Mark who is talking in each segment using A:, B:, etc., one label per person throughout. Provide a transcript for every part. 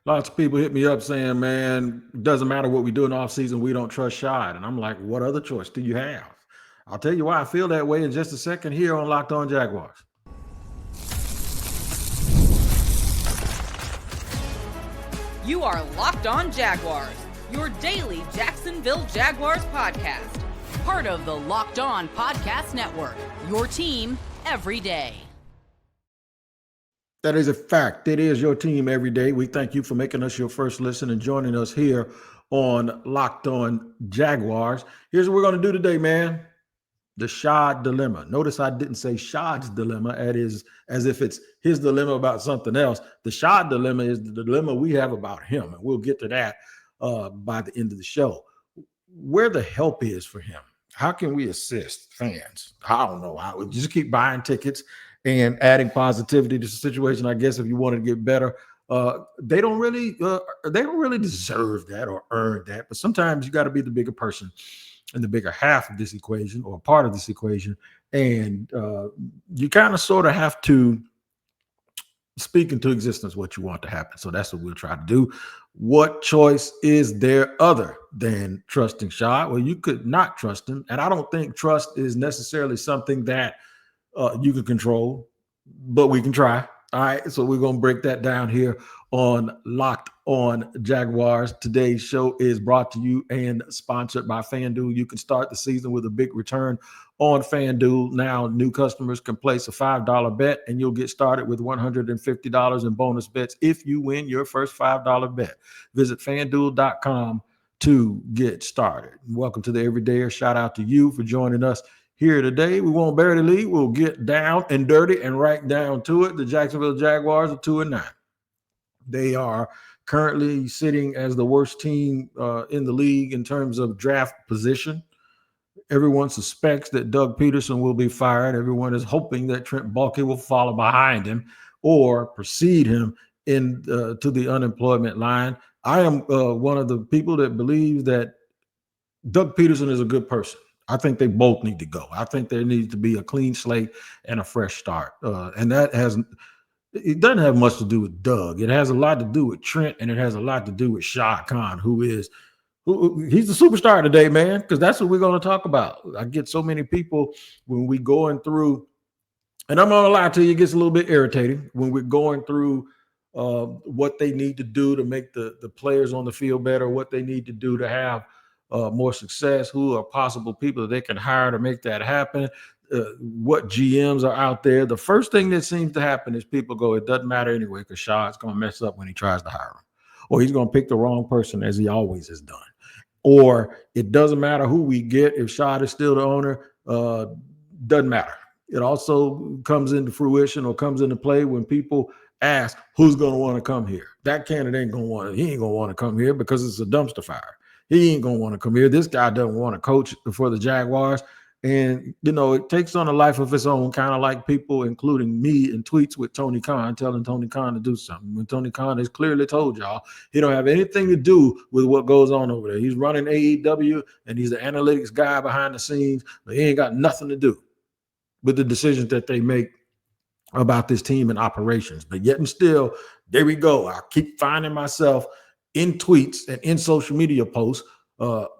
A: Lots of people hit me up saying, man, it doesn't matter what we do in the offseason, we don't trust Shad. And I'm like, what other choice do you have? I'll tell you why I feel that way in just a second here on Locked On Jaguars.
B: You are Locked On Jaguars, your daily Jacksonville Jaguars podcast. Part of the Locked On Podcast Network, your team every day.
A: That is a fact. It is your team every day. We thank you for making us your first listen and joining us here on Locked On Jaguars. Here's what we're going to do today, man. The Shad dilemma. Notice I didn't say Shad's dilemma as if it's his dilemma about something else. The Shad dilemma is the dilemma we have about him, and we'll get to that by the end of the show. Where the help is for him. How can we assist fans? I don't know. I would just keep buying tickets and adding positivity to the situation. I guess if you want to get better, they don't really deserve that or earn that. But sometimes you got to be the bigger person and the bigger half of this equation or part of this equation, and you kind of sort of have to speak into existence what you want to happen. So that's what we'll try to do. What choice is there other than trusting Shah? Well, you could not trust him, and I don't think trust is necessarily something that you can control, but we can try. All right, so we're going to break that down here on Locked On Jaguars. Today's show is brought to you and sponsored by FanDuel. You can start the season with a big return on FanDuel. Now, new customers can place a $5 bet, and you'll get started with $150 in bonus bets if you win your first $5 bet. Visit FanDuel.com to get started. Welcome to the Everydayer. Shout out to you for joining us here today. We won't bury the lead. We'll get down and dirty and right down to it. The Jacksonville Jaguars are 2-9. They are currently sitting as the worst team in the league in terms of draft position. Everyone suspects that Doug Peterson will be fired. Everyone is hoping that Trent Baalke will follow behind him or precede him to the unemployment line. I am one of the people that believes that Doug Peterson is a good person. I think they both need to go. I think there needs to be a clean slate and a fresh start. And it doesn't have much to do with Doug. It has a lot to do with Trent, and it has a lot to do with Shah Khan, he's the superstar today, man, because that's what we're going to talk about. I get so many people when we going through, and I'm going to lie to you, it gets a little bit irritating when we're going through what they need to do to make the players on the field better, what they need to do to have more success, who are possible people that they can hire to make that happen, what GMs are out there. The first thing that seems to happen is people go, it doesn't matter anyway because Shah's going to mess up when he tries to hire him, or he's going to pick the wrong person as he always has done, or it doesn't matter who we get if Shah is still the owner. Doesn't matter. It also comes into fruition or comes into play when people ask who's going to want to come here. That candidate ain't going to want to come here because it's a dumpster fire. He ain't going to want to come here. This guy doesn't want to coach for the Jaguars. And, it takes on a life of its own, kind of like people, including me, in tweets with Tony Khan, telling Tony Khan to do something. When Tony Khan has clearly told y'all he don't have anything to do with what goes on over there. He's running AEW, and he's the analytics guy behind the scenes, but he ain't got nothing to do with the decisions that they make about this team and operations. But yet and still, there we go. I keep finding myself in tweets and in social media posts,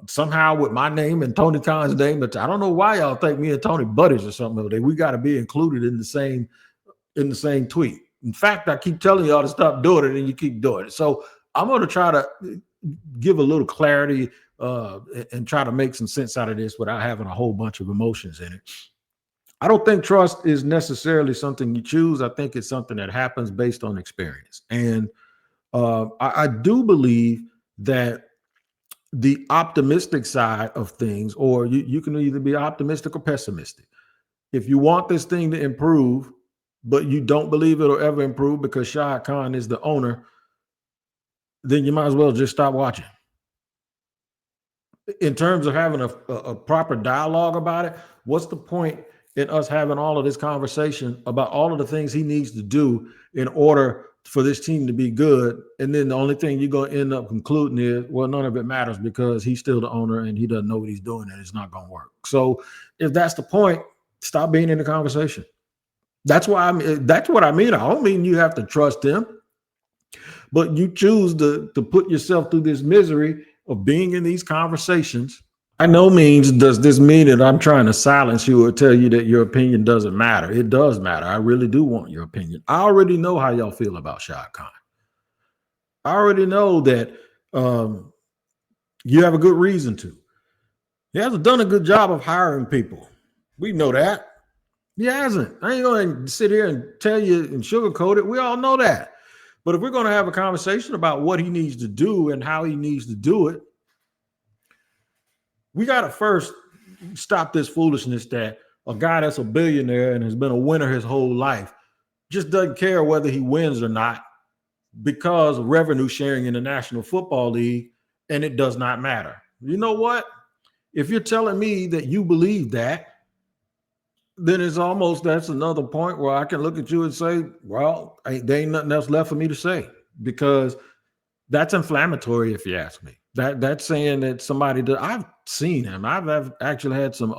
A: somehow with my name and Tony Khan's name. But I don't know why y'all think me and Tony buddies or something over there. We got to be included in the same tweet. In fact, I keep telling y'all to stop doing it, and you keep doing it. So I'm going to try to give a little clarity and try to make some sense out of this without having a whole bunch of emotions in it. I don't think trust is necessarily something you choose. I think it's something that happens based on experience. And I do believe that the optimistic side of things, or you can either be optimistic or pessimistic. If you want this thing to improve, but you don't believe it'll ever improve because Shah Khan is the owner, then you might as well just stop watching. In terms of having a proper dialogue about it, what's the point in us having all of this conversation about all of the things he needs to do in order for this team to be good, and then the only thing you're going to end up concluding is, well, none of it matters because he's still the owner and he doesn't know what he's doing and it's not going to work. So if that's the point, stop being in the conversation. That's what I mean. I don't mean you have to trust him. But you choose to put yourself through this misery of being in these conversations. By no means does this mean that I'm trying to silence you or tell you that your opinion doesn't matter. It does matter. I really do want your opinion. I already know how y'all feel about Shah Khan. I already know that um, you have a good reason to. He hasn't done a good job of hiring people. We know that. He hasn't. I ain't going to sit here and tell you and sugarcoat it. We all know that. But if we're going to have a conversation about what he needs to do and how he needs to do it, we got to first stop this foolishness that a guy that's a billionaire and has been a winner his whole life just doesn't care whether he wins or not because of revenue sharing in the National Football League, and it does not matter. You know what? If you're telling me that you believe that, then it's almost, that's another point where I can look at you and say, well, there ain't nothing else left for me to say, because that's inflammatory if you ask me. That's saying that somebody that I've seen him. I've actually had some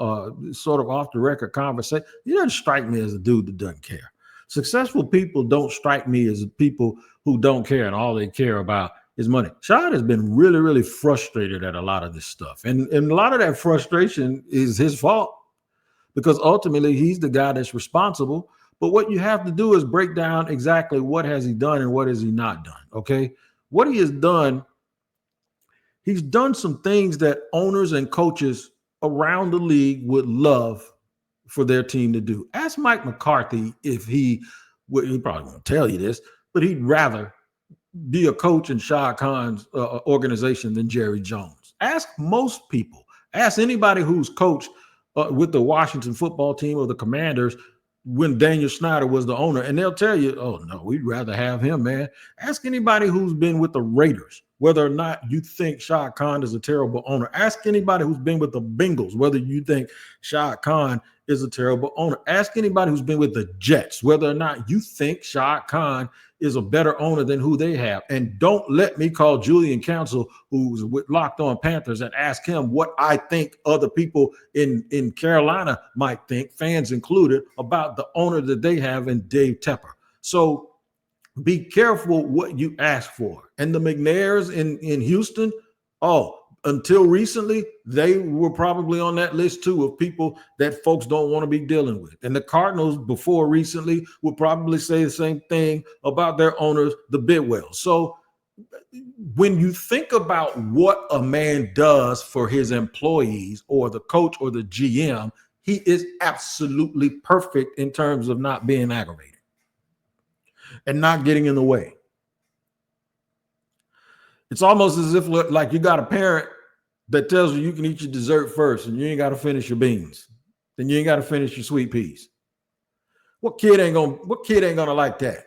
A: sort of off the record conversation. He doesn't strike me as a dude that doesn't care. Successful people don't strike me as people who don't care and all they care about is money. Shad has been really, really frustrated at a lot of this stuff. And a lot of that frustration is his fault, because ultimately he's the guy that's responsible. But what you have to do is break down exactly what has he done and what has he not done. Okay. What he has done, he's done some things that owners and coaches around the league would love for their team to do. Ask Mike McCarthy if he probably won't tell you this, but he'd rather be a coach in Shah Khan's organization than Jerry Jones. Ask most people. Ask anybody who's coached with the Washington football team or the Commanders when Daniel Snyder was the owner, and they'll tell you, oh, no, we'd rather have him, man. Ask anybody who's been with the Raiders whether or not you think Shah Khan is a terrible owner. Ask anybody who's been with the Bengals whether you think Shah Khan is a terrible owner. Ask anybody who's been with the Jets whether or not you think Shah Khan is a better owner than who they have. And don't let me call Julian Council, who's with Locked On Panthers, and ask him what I think other people in Carolina might think, fans included, about the owner that they have in Dave Tepper. So be careful what you ask for. And the McNairs in Houston, until recently, they were probably on that list too of people that folks don't want to be dealing with. And the Cardinals before recently would probably say the same thing about their owners, the Bidwell. So when you think about what a man does for his employees or the coach or the GM, he is absolutely perfect in terms of not being aggravated and not getting in the way. It's almost as if like you got a parent that tells you can eat your dessert first and you ain't got to finish your beans. Then you ain't got to finish your sweet peas. What kid ain't gonna like that?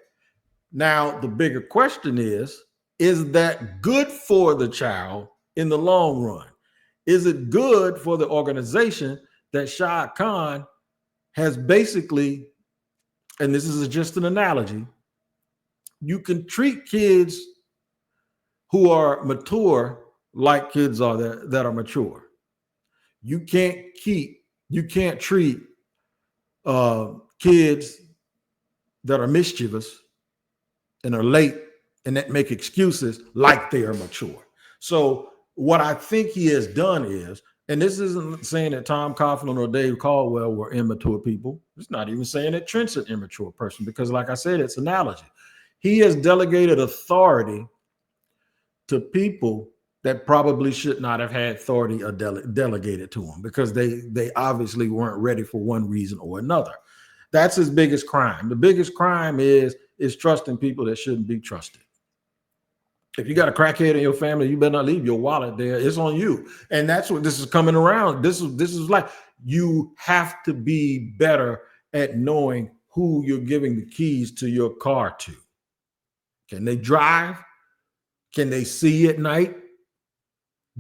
A: Now, the bigger question is that good for the child in the long run? Is it good for the organization that Shah Khan has basically, and this is just an analogy, you can treat kids who are mature like kids are that are mature. You can't treat kids that are mischievous and are late and that make excuses like they are mature. So what I think he has done is, and this isn't saying that Tom Coughlin or Dave Caldwell were immature people. It's not even saying that Trent's an immature person, because like I said, it's analogy. He has delegated authority to people that probably should not have had authority or delegated to them, because they obviously weren't ready for one reason or another. That's his biggest crime. The biggest crime is trusting people that shouldn't be trusted. If you got a crackhead in your family, you better not leave your wallet there. It's on you. And that's what this is coming around. This is like, you have to be better at knowing who you're giving the keys to your car to. Can they drive? Can they see at night?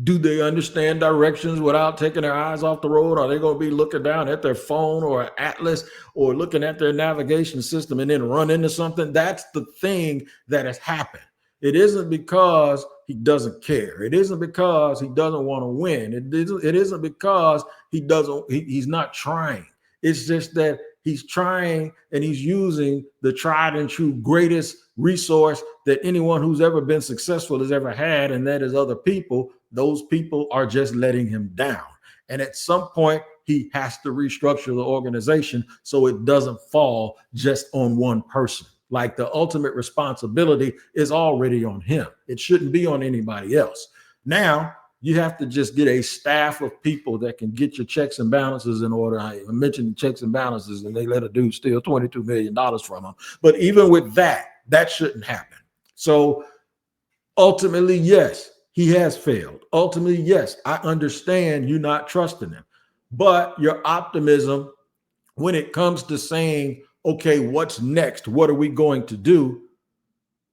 A: Do they understand directions without taking their eyes off the road? Are they going to be looking down at their phone or an atlas or looking at their navigation system and then run into something? That's the thing that has happened. It isn't because he doesn't care. It isn't because he doesn't want to win. It isn't because he's not trying. It's just that He's trying and he's using the tried and true greatest resource that anyone who's ever been successful has ever had, and that is other people. Those people are just letting him down. And at some point, he has to restructure the organization so it doesn't fall just on one person. Like the ultimate responsibility is already on him. It shouldn't be on anybody else. Now, you have to just get a staff of people that can get your checks and balances in order. I mentioned checks and balances, and they let a dude steal $22 million from him. But even with that, that shouldn't happen. So ultimately, yes, he has failed. Ultimately, yes, I understand you not trusting him. But your optimism when it comes to saying, okay, what's next? What are we going to do?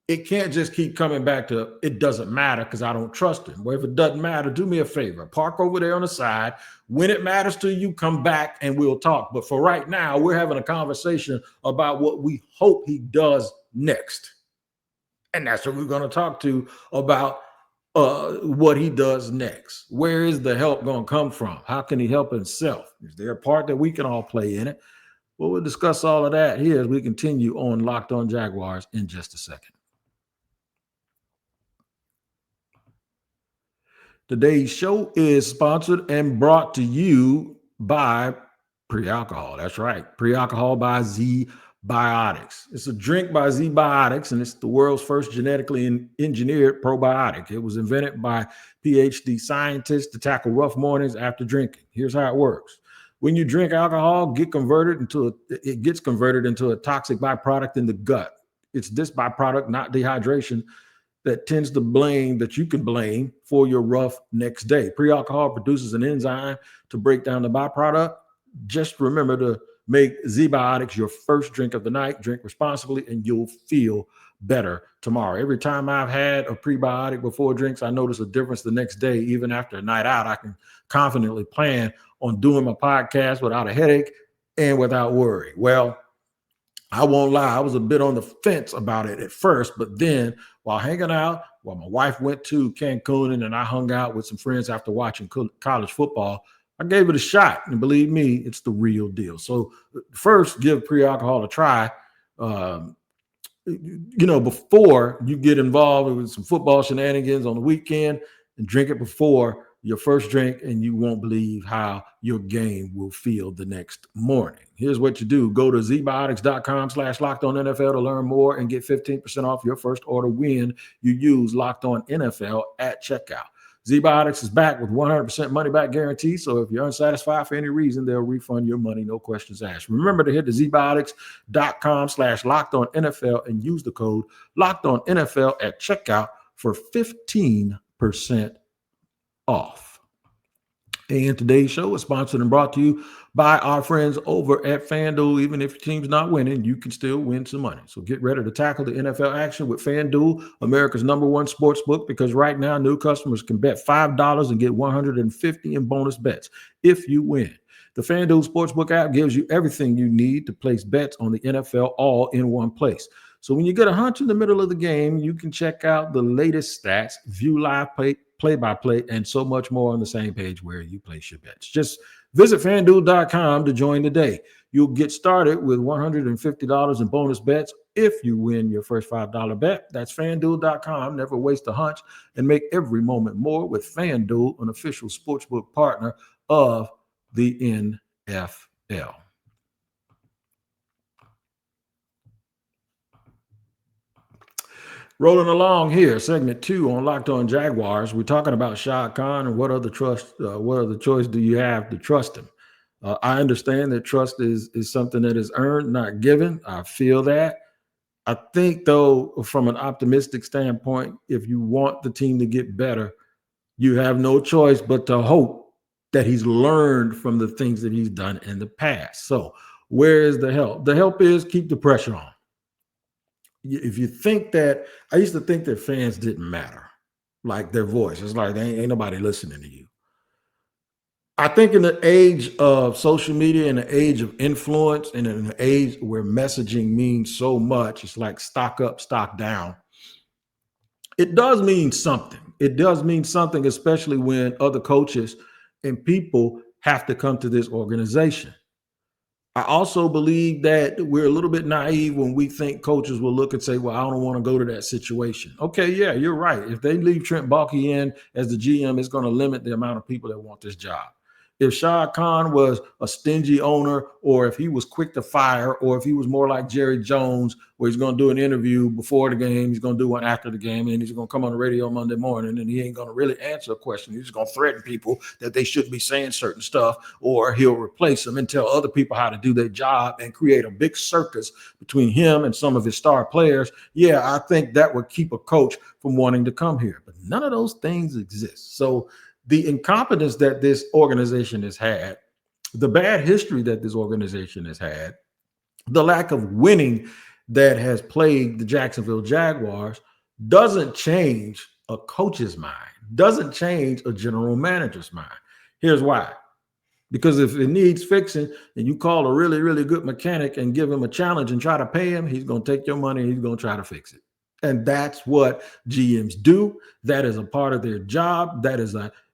A: It can't just keep coming back to it doesn't matter because I don't trust him. Well, if it doesn't matter, do me a favor. Park over there on the side. When it matters to you, come back and we'll talk. But for right now, we're having a conversation about what we hope he does next. And that's what we're going to talk to about what he does next. Where is the help going to come from? How can he help himself? Is there a part that we can all play in it? Well, we'll discuss all of that here as we continue on Locked On Jaguars in just a second. Today's show is sponsored and brought to you by Pre-Alcohol. That's right. Pre-Alcohol by Z-Biotics. It's a drink by Z-Biotics, and it's the world's first genetically engineered probiotic. It was invented by PhD scientists to tackle rough mornings after drinking. Here's how it works. When you drink alcohol, it gets converted into a toxic byproduct in the gut. It's this byproduct, not dehydration, that you can blame for your rough next day. Pre-alcohol produces an enzyme to break down the byproduct. Just remember to make Z-Biotics your first drink of the night. Drink responsibly and you'll feel better tomorrow. Every time I've had a prebiotic before drinks, I notice a difference the next day. Even after a night out, I can confidently plan on doing my podcast without a headache and without worry. Well, I won't lie, I was a bit on the fence about it at first, but then while hanging out, while my wife went to Cancun and I hung out with some friends after watching college football, I gave it a shot. And believe me, it's the real deal. So first, give pre-alcohol a try. Before you get involved with some football shenanigans on the weekend, and drink it before your first drink, and you won't believe how your game will feel the next morning. Here's what you do. Go to zbiotics.com/LockedOnNFL to learn more and get 15% off your first order when you use Locked On NFL at checkout. Z-Biotics is back with 100% money back guarantee. So if you're unsatisfied for any reason, they'll refund your money, no questions asked. Remember to hit the zbiotics.com/LockedOnNFL and use the code LockedOnNFL at checkout for 15% off. And today's show is sponsored and brought to you by our friends over at FanDuel. Even if your team's not winning, you can still win some money. So get ready to tackle the NFL action with FanDuel, America's #1 sports book, because right now new customers can bet $5 and get $150 in bonus bets if you win. The FanDuel Sportsbook app gives you everything you need to place bets on the NFL all in one place. So when you get a hunch in the middle of the game, you can check out the latest stats, view live play-by-play, and so much more on the same page where you place your bets. Just visit FanDuel.com to join today. You'll get started with $150 in bonus bets if you win your first $5 bet. That's FanDuel.com. Never waste a hunch and make every moment more with FanDuel, an official sportsbook partner of the NFL. Rolling along here, segment 2 on Locked On Jaguars. We're talking about Shah Khan and what other choice do you have to trust him? I understand that trust is something that is earned, not given. I feel that. I think, though, from an optimistic standpoint, if you want the team to get better, you have no choice but to hope that he's learned from the things that he's done in the past. So where is the help? The help is keep the pressure on. If you think that, I used to think that fans didn't matter, like their voice. It's like ain't nobody listening to you. I think in the age of social media, in the age of influence, and in an age where messaging means so much, it's like stock up, stock down. It does mean something. It does mean something, especially when other coaches and people have to come to this organization. I also believe that we're a little bit naive when we think coaches will look and say, well, I don't want to go to that situation. Okay, yeah, you're right. If they leave Trent Baalke in as the GM, it's going to limit the amount of people that want this job. If Shah Khan was a stingy owner, or if he was quick to fire, or if he was more like Jerry Jones, where he's going to do an interview before the game, he's going to do one after the game, and he's going to come on the radio Monday morning, and he ain't going to really answer a question. He's just going to threaten people that they shouldn't be saying certain stuff, or he'll replace them and tell other people how to do their job and create a big circus between him and some of his star players. Yeah, I think that would keep a coach from wanting to come here. But none of those things exist. So the incompetence that this organization has had, the bad history that this organization has had, the lack of winning that has plagued the Jacksonville Jaguars doesn't change a coach's mind, doesn't change a general manager's mind. Here's why. Because if it needs fixing and you call a really, really good mechanic and give him a challenge and try to pay him, he's going to take your money and he's going to try to fix it. And that's what GMs do. That is a part of their job.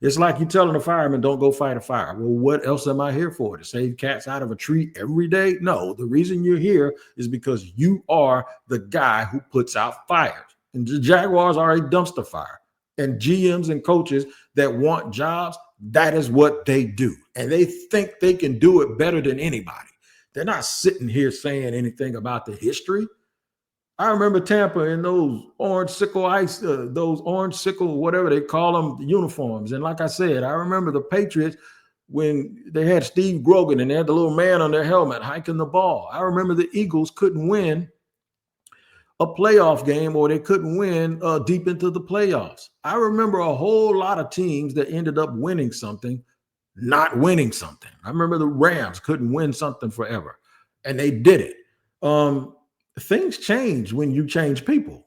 A: It's like you telling a fireman, don't go fight a fire. Well, what else am I here for? To save cats out of a tree every day? No, the reason you're here is because you are the guy who puts out fires. And the Jaguars are a dumpster fire. And GMs and coaches that want jobs, that is what they do. And they think they can do it better than anybody. They're not sitting here saying anything about the history. I remember Tampa in those orange sickle whatever they call them, uniforms. And like I said, I remember the Patriots when they had Steve Grogan and they had the little man on their helmet hiking the ball. I remember the Eagles couldn't win a playoff game, or they couldn't win deep into the playoffs. I remember a whole lot of teams that ended up winning something, not winning something. I remember the Rams couldn't win something forever, and they did it. Things change when you change people.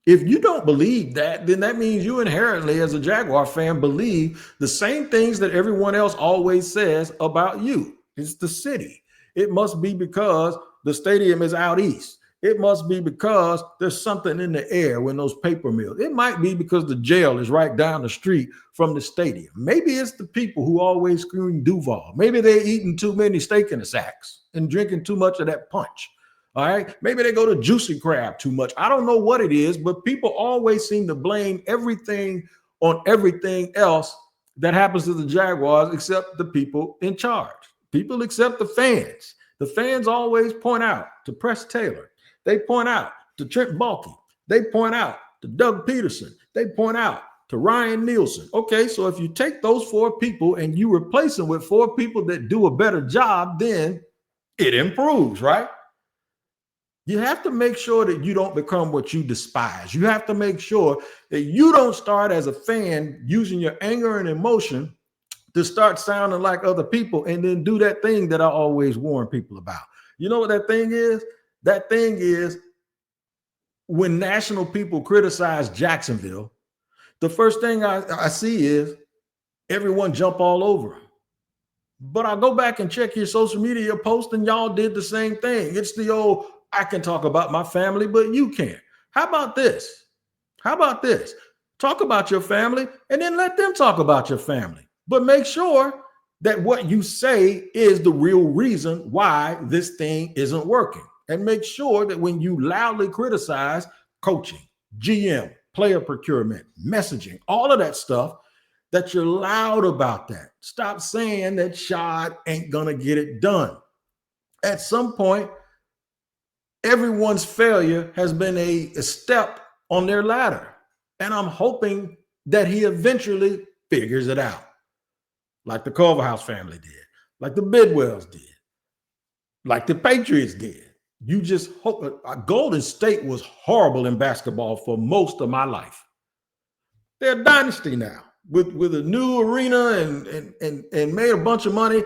A: If you don't believe that, then that means you inherently, as a Jaguar fan, believe the same things that everyone else always says about you. It's the city. It must be because the stadium is out east. It must be because there's something in the air when those paper mills. It might be because the jail is right down the street from the stadium. Maybe it's the people who always scream Duval. Maybe they're eating too many steak in the sacks and drinking too much of that punch. All right. Maybe they go to Juicy Crab too much. I don't know what it is, but people always seem to blame everything on everything else that happens to the Jaguars except the people in charge. People except the fans. The fans always point out to Press Taylor. They point out to Trent Baalke. They point out to Doug Peterson. They point out to Ryan Nielsen. Okay, so if you take those four people and you replace them with four people that do a better job, then it improves, right? You have to make sure that you don't become what you despise. You have to make sure that you don't start as a fan using your anger and emotion to start sounding like other people and then do that thing that I always warn people about. You know what that thing is? That thing is when national people criticize Jacksonville, the first thing I see is everyone jump all over them. But I go back and check your social media post and y'all did the same thing. It's the old, I can talk about my family, but you can't. How about this? How about this? Talk about your family and then let them talk about your family. But make sure that what you say is the real reason why this thing isn't working. And make sure that when you loudly criticize coaching, GM, player procurement, messaging, all of that stuff, that you're loud about that. Stop saying that Shad ain't going to get it done. At some point, everyone's failure has been a step on their ladder. And I'm hoping that he eventually figures it out. Like the Culverhouse family did, like the Bidwells did, like the Patriots did. You just hope. Golden State was horrible in basketball for most of my life. They're a dynasty now with a new arena and made a bunch of money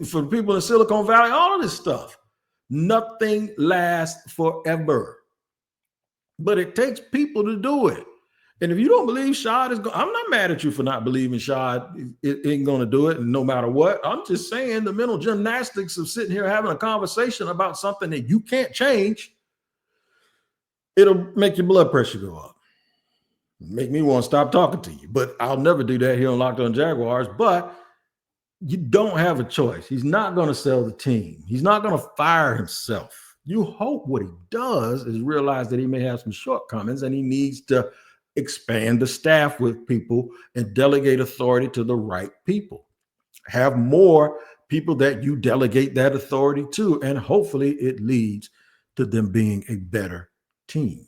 A: for people in Silicon Valley, all of this stuff. Nothing lasts forever. But it takes people to do it. And if you don't believe Shad is going, I'm not mad at you for not believing Shad ain't going to do it, and no matter what. I'm just saying the mental gymnastics of sitting here having a conversation about something that you can't change, it'll make your blood pressure go up. Make me want to stop talking to you. But I'll never do that here on Locked On Jaguars. But you don't have a choice. He's not going to sell the team. He's not going to fire himself. You hope what he does is realize that he may have some shortcomings and he needs to expand the staff with people and delegate authority to the right people. Have more people that you delegate that authority to, and hopefully it leads to them being a better team.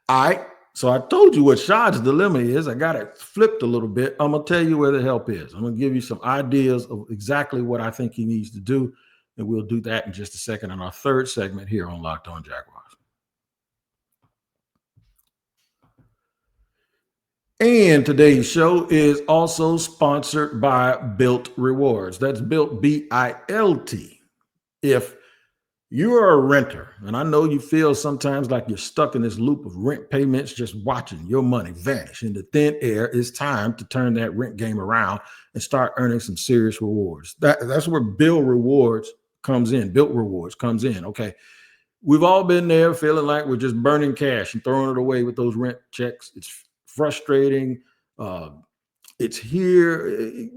A: All right. So I told you what Shah's dilemma is. I got it flipped a little bit. I'm going to tell you where the help is. I'm going to give you some ideas of exactly what I think he needs to do. And we'll do that in just a second in our third segment here on Locked On Jaguars. And today's show is also sponsored by Built Rewards. That's Built, B-I-L-T. If you're a renter, and I know you feel sometimes like you're stuck in this loop of rent payments, just watching your money vanish into thin air, it's time to turn that rent game around and start earning some serious rewards. That's where Built Rewards comes in. Built Rewards comes in. Okay. We've all been there feeling like we're just burning cash and throwing it away with those rent checks. It's frustrating. It's here,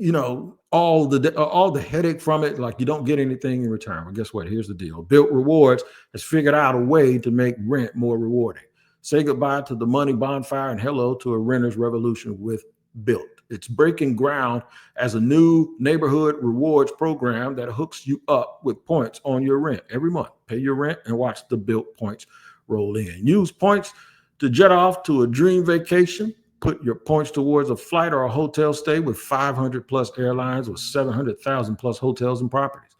A: all the headache from it, like you don't get anything in return. Well, guess what? Here's the deal. Built Rewards has figured out a way to make rent more rewarding. Say goodbye to the money bonfire and hello to a renter's revolution with Built. It's breaking ground as a new neighborhood rewards program that hooks you up with points on your rent every month. Pay your rent and watch the Built points roll in. Use points to jet off to a dream vacation. Put your points towards a flight or a hotel stay with 500 plus airlines or 700,000 plus hotels and properties.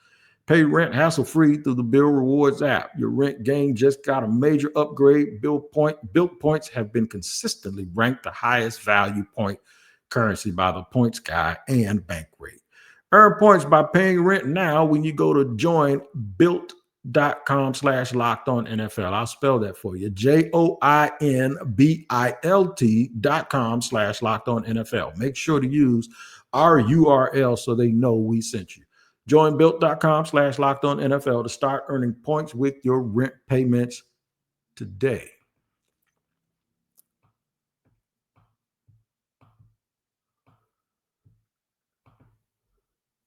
A: Pay rent hassle-free through the Built Rewards app. Your rent game just got a major upgrade. Built points have been consistently ranked the highest value point currency by the Points Guy and Bankrate. Earn points by paying rent now when you go to join built.com/lockedonnfl. I'll spell that for you. JOINBILT.com/lockedonnfl. Make sure to use our URL so they know we sent you. Join built.com/lockedonnfl to start earning points with your rent payments today.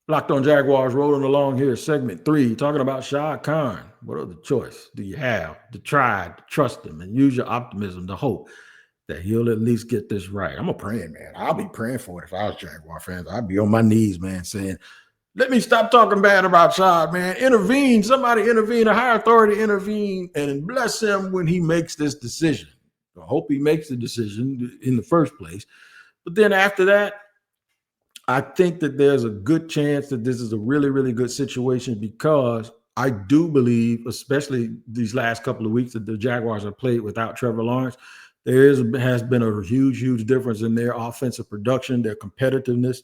A: Locked On Jaguars rolling along here, segment 3, talking about Shah Khan. What other choice do you have to try to trust him and use your optimism to hope that he'll at least get this right? I'm a praying man. I'll be praying for it if I was Jaguar fans. I'd be on my knees, man, saying, let me stop talking bad about Shah, man. Intervene. Somebody intervene. A higher authority intervene and bless him when he makes this decision. I hope he makes the decision in the first place. But then after that, I think that there's a good chance that this is a really, really good situation because I do believe, especially these last couple of weeks that the Jaguars have played without Trevor Lawrence, has been a huge, huge difference in their offensive production, their competitiveness.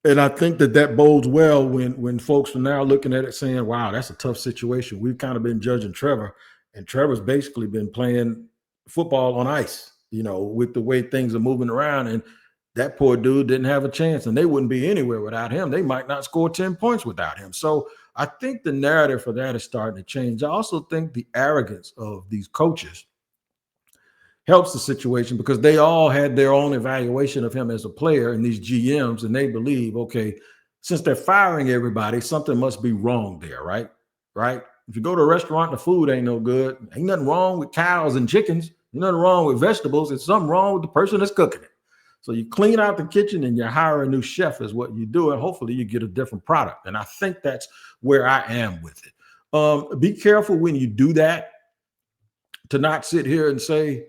A: And I think that bodes well when folks are now looking at it saying, wow, that's a tough situation. We've kind of been judging Trevor, and Trevor's basically been playing football on ice, with the way things are moving around. And that poor dude didn't have a chance, and they wouldn't be anywhere without him. They might not score 10 points without him. So I think the narrative for that is starting to change. I also think the arrogance of these coaches helps the situation because they all had their own evaluation of him as a player and these GMs, and they believe, okay, since they're firing everybody, something must be wrong there, right? Right? If you go to a restaurant and the food ain't no good, ain't nothing wrong with cows and chickens, ain't nothing wrong with vegetables. It's something wrong with the person that's cooking it. So you clean out the kitchen and you hire a new chef is what you do, and hopefully you get a different product. And I think that's where I am with it. Be careful when you do that to not sit here and say,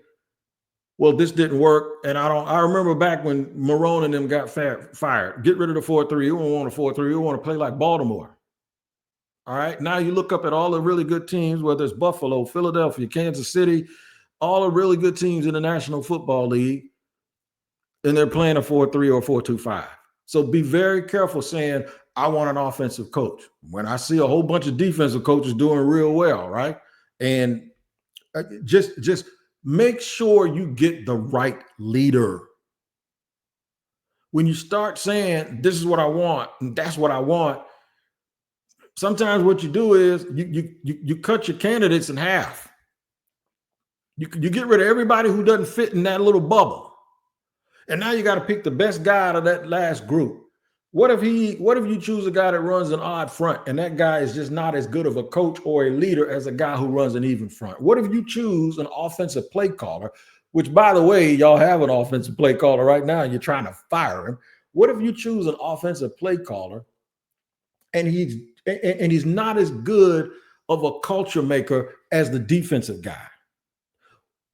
A: well, this didn't work. And I remember back when Marone and them got fired. Get rid of the 4-3. You don't want a 4-3. You want to play like Baltimore. All right. Now you look up at all the really good teams, whether it's Buffalo, Philadelphia, Kansas City, all the really good teams in the National Football League, and they're playing a 4-3 or 4-2-5. So be very careful saying, I want an offensive coach. When I see a whole bunch of defensive coaches doing real well, right? And just make sure you get the right leader. When you start saying, this is what I want, and that's what I want, sometimes what you do is you cut your candidates in half. You get rid of everybody who doesn't fit in that little bubble. And now you got to pick the best guy out of that last group. What if you choose a guy that runs an odd front and that guy is just not as good of a coach or a leader as a guy who runs an even front? What if you choose an offensive play caller, which, by the way, y'all have an offensive play caller right now and you're trying to fire him? What if you choose an offensive play caller and he's not as good of a culture maker as the defensive guy?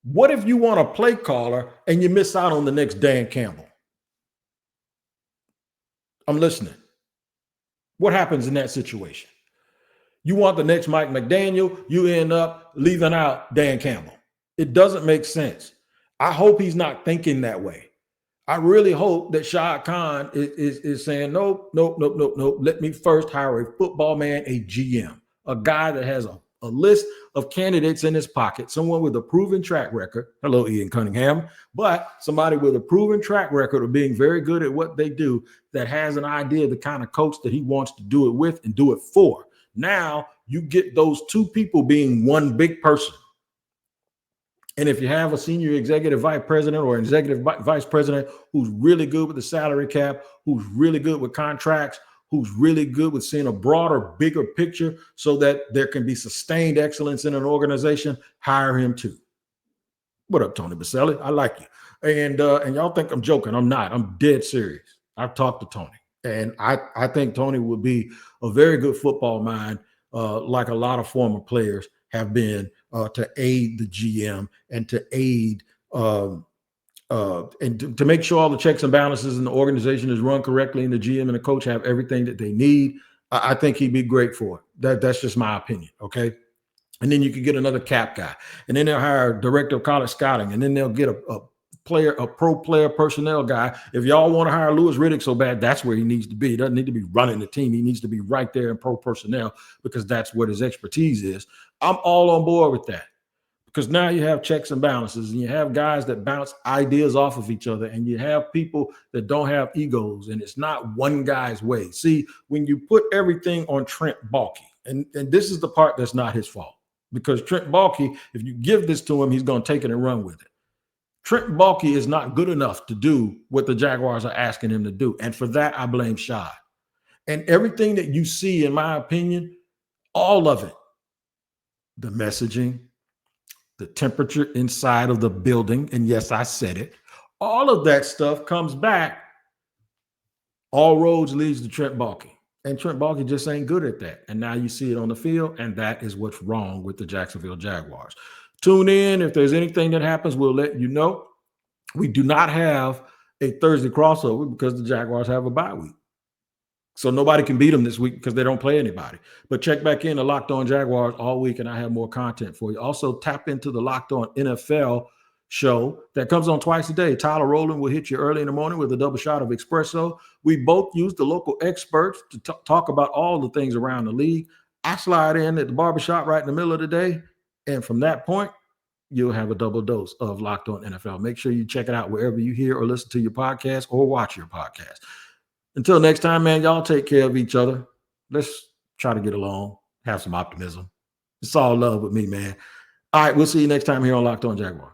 A: What if you want a play caller and you miss out on the next Dan Campbell? I'm listening. What happens in that situation? You want the next Mike McDaniel, you end up leaving out Dan Campbell. It doesn't make sense. I hope he's not thinking that way. I really hope that Shah Khan is saying, nope. Let me first hire a football man, a GM, a guy that has a list of candidates in his pocket, someone with a proven track record. Hello, Ian Cunningham. But somebody with a proven track record of being very good at what they do, that has an idea of the kind of coach that he wants to do it with and do it for. Now you get those two people being one big person. And if you have a senior executive vice president or an executive vice president who's really good with the salary cap, who's really good with contracts, who's really good with seeing a broader, bigger picture so that there can be sustained excellence in an organization, hire him too. What up, Tony Baselli? I like you. And y'all think I'm joking. I'm not. I'm dead serious. I've talked to Tony. And I think Tony would be a very good football mind, like a lot of former players have been, to aid the GM and to aid and to make sure all the checks and balances in the organization is run correctly and the GM and the coach have everything that they need. I think he'd be great for it. That's just my opinion. Okay. And then you could get another cap guy, and then they'll hire a director of college scouting, and then they'll get a pro player personnel guy. If y'all want to hire Louis Riddick so bad, that's where he needs to be. He doesn't need to be running the team. He needs to be right there in pro personnel because that's what his expertise is. I'm all on board with that because now you have checks and balances and you have guys that bounce ideas off of each other and you have people that don't have egos and it's not one guy's way. See, when you put everything on Trent Baalke, and this is the part that's not his fault because Trent Baalke, if you give this to him, he's going to take it and run with it. Trent Baalke is not good enough to do what the Jaguars are asking him to do. And for that, I blame Shah. And everything that you see, in my opinion, all of it, the messaging, the temperature inside of the building, and yes, I said it, all of that stuff comes back. All roads leads to Trent Baalke. And Trent Baalke just ain't good at that. And now you see it on the field, and that is what's wrong with the Jacksonville Jaguars. Tune in. If there's anything that happens, we'll let you know. We do not have a Thursday crossover because the Jaguars have a bye week. So nobody can beat them this week because they don't play anybody. But check back in to Locked On Jaguars all week, and I have more content for you. Also, tap into the Locked On NFL show that comes on twice a day. Tyler Rowland will hit you early in the morning with a double shot of espresso. We both use the local experts to talk about all the things around the league. I slide in at the barbershop right in the middle of the day, and from that point, you'll have a double dose of Locked On NFL. Make sure you check it out wherever you hear or listen to your podcast or watch your podcast. Until next time, man, y'all take care of each other. Let's try to get along, have some optimism. It's all love with me, man. All right, we'll see you next time here on Locked On Jaguars.